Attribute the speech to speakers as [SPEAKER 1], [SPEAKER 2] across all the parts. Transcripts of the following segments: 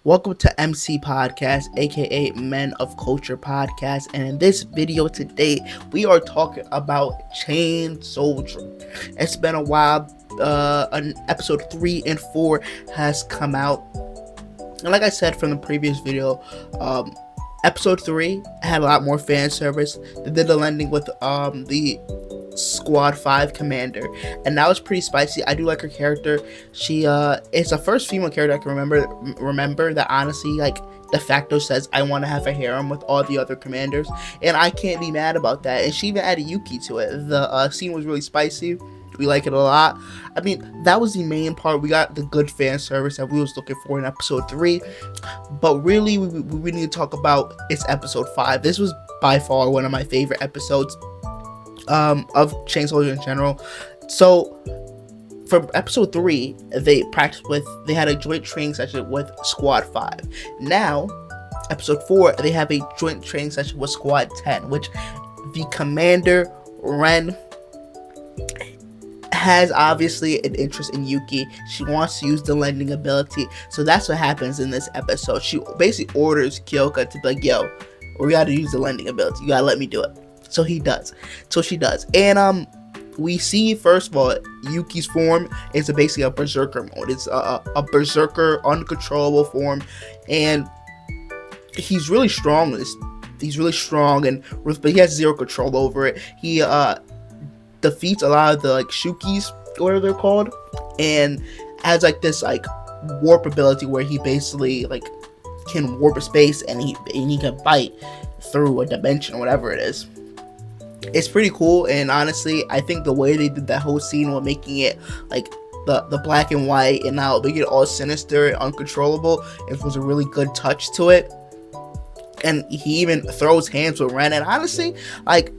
[SPEAKER 1] Welcome to MCpodcast, aka Men of Culture Podcast, and in this video today, we are talking about Chain Soldier. It's been a while. Episode 3 and 4 has come out, and like I said from the previous video, episode 3 had a lot more fan service. They did the landing with the Squad 5 commander, and that was pretty spicy. I do like her character. She it's the first female character I can remember that honestly, like, de facto says I want to have a harem with all the other commanders, and I can't be mad about that. And she even added Yuki to it. The scene was really spicy. We like it a lot. I mean, that was the main part. We got the good fan service that we was looking for in episode 3, but really we need to talk about it's episode 5. This was by far one of my favorite episodes of Chain Soldier in general. So from episode 3, they had a joint training session with Squad 5. Now episode 4, they have a joint training session with Squad 10, which the commander Ren has obviously an interest in Yuki. She wants to use the lending ability, so that's what happens in this episode. She basically orders Kyoka to be like, yo, we gotta use the lending ability, you gotta let me do it. So she does. And we see, first of all, Yuki's form is basically a berserker mode. It's a berserker uncontrollable form, and he's really strong. He's really strong, but he has zero control over it. He defeats a lot of the Shukis, whatever they're called, and has like this like warp ability where he basically like can warp a space, and he can bite through a dimension or whatever it is. It's pretty cool, and honestly, I think the way they did that whole scene with making it like the black and white and now making it all sinister and uncontrollable, it was a really good touch to it. And he even throws hands with Ren, and honestly, like,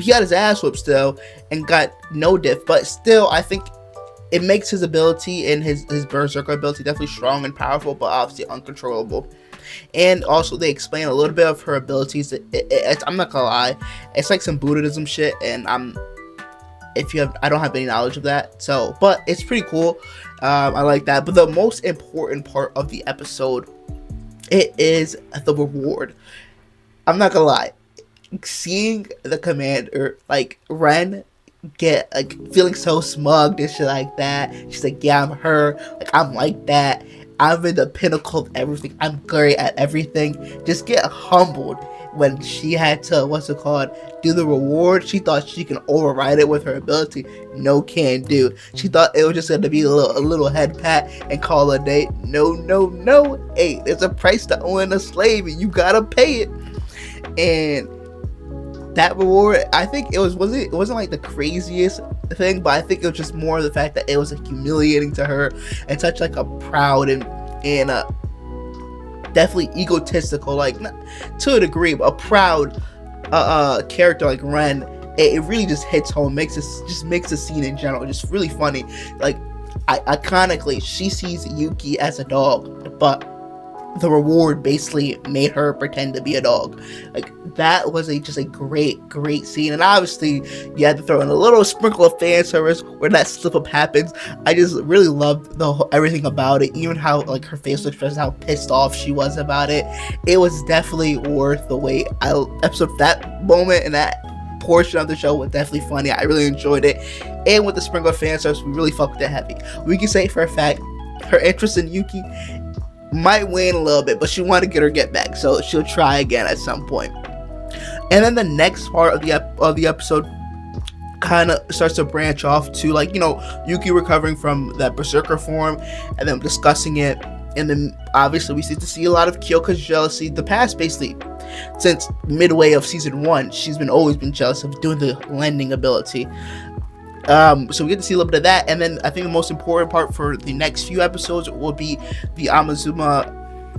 [SPEAKER 1] he got his ass whooped still and got no diff, but still, I think it makes his ability and his berserker ability definitely strong and powerful, but obviously uncontrollable. And also, they explain a little bit of her abilities. I'm not gonna lie, it's like some Buddhism shit, and I don't have any knowledge of that. So, but it's pretty cool. I like that. But the most important part of the episode, it is the reward. I'm not gonna lie, seeing the commander like Ren get like feeling so smug and shit like that. She's like, yeah, I'm her. Like, I'm like that. I'm in the pinnacle of everything. I'm great at everything. Just get humbled when she had to, do the reward. She thought she can override it with her ability. No can do. She thought it was just going to be a little head pat and call it a day. No. Hey, there's a price to own a slave, and you gotta pay it. And that reward, I think it wasn't like the craziest thing, but I think it was just more the fact that it was like humiliating to her and such like a proud and definitely egotistical, like, not to a degree, but a proud character like Ren. It really just hits home, makes the scene in general just really funny. Like, iconically, she sees Yuki as a dog, but the reward basically made her pretend to be a dog. Like, that was just a great scene. And obviously, you had to throw in a little sprinkle of fan service where that slip up happens. I just really loved everything about it, even how like her facial expression, how pissed off she was about it. It was definitely worth the wait. That moment and that portion of the show was definitely funny. I really enjoyed it, and with the sprinkle of fan service, we really fucked with it heavy. We can say for a fact her interest in Yuki might wane a little bit, but she wanted to get back, so she'll try again at some point. And then the next part of the episode kind of starts to branch off to, like, you know, Yuki recovering from that berserker form and then discussing it. And then obviously we see a lot of Kyoka's jealousy. The past, basically since midway of season 1, she's always been jealous of doing the lending ability. So we get to see a little bit of that, and then I think the most important part for the next few episodes will be the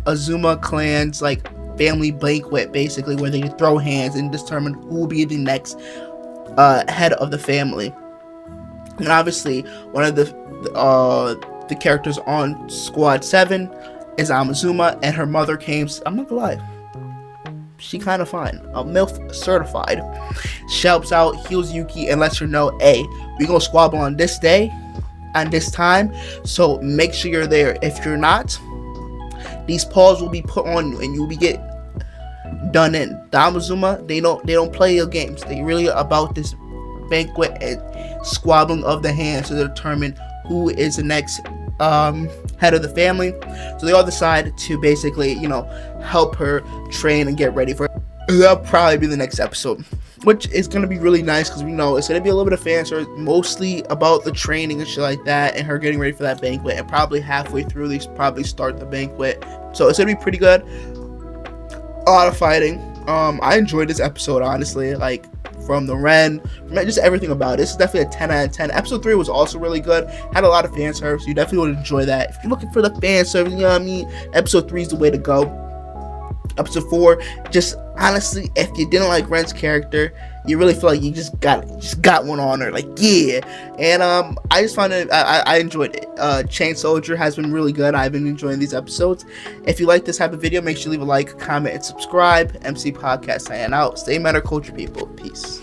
[SPEAKER 1] Azuma clan's like family banquet, basically, where they throw hands and determine who will be the next head of the family. And obviously, one of the characters on Squad 7 is Amazuma, and her mother came. I'm not gonna lie, she kind of fine. MILF certified. She helps out, heals Yuki, and lets her know, hey, we gonna squabble on this day and this time, so make sure you're there. If you're not, These paws will be put on you, and you will be get done in. The Amazuma, they don't play your games. They really about this banquet and squabbling of the hands to determine who is the next head of the family. So they all decide to basically, help her train and get ready for it. That'll probably be the next episode, which is going to be really nice because we know it's going to be a little bit of fan service, mostly about the training and shit like that, and her getting ready for that banquet. And probably halfway through, they probably start the banquet. So it's going to be pretty good. A lot of fighting. I enjoyed this episode, honestly. Like, from the Ren, just everything about it. This is definitely a 10 out of 10. Episode 3 was also really good. Had a lot of fan service. You definitely would enjoy that. If you're looking for the fan service, you know what I mean? Episode 3 is the way to go. Episode 4, just honestly, if you didn't like Ren's character, you really feel like you just got one on her. Like, yeah. And I just found it, I enjoyed it. Chain Soldier has been really good. I've been enjoying these episodes. If you like this type of video, make sure you leave a like, comment, and subscribe. MC Podcast signing out. Stay meta culture, people. Peace.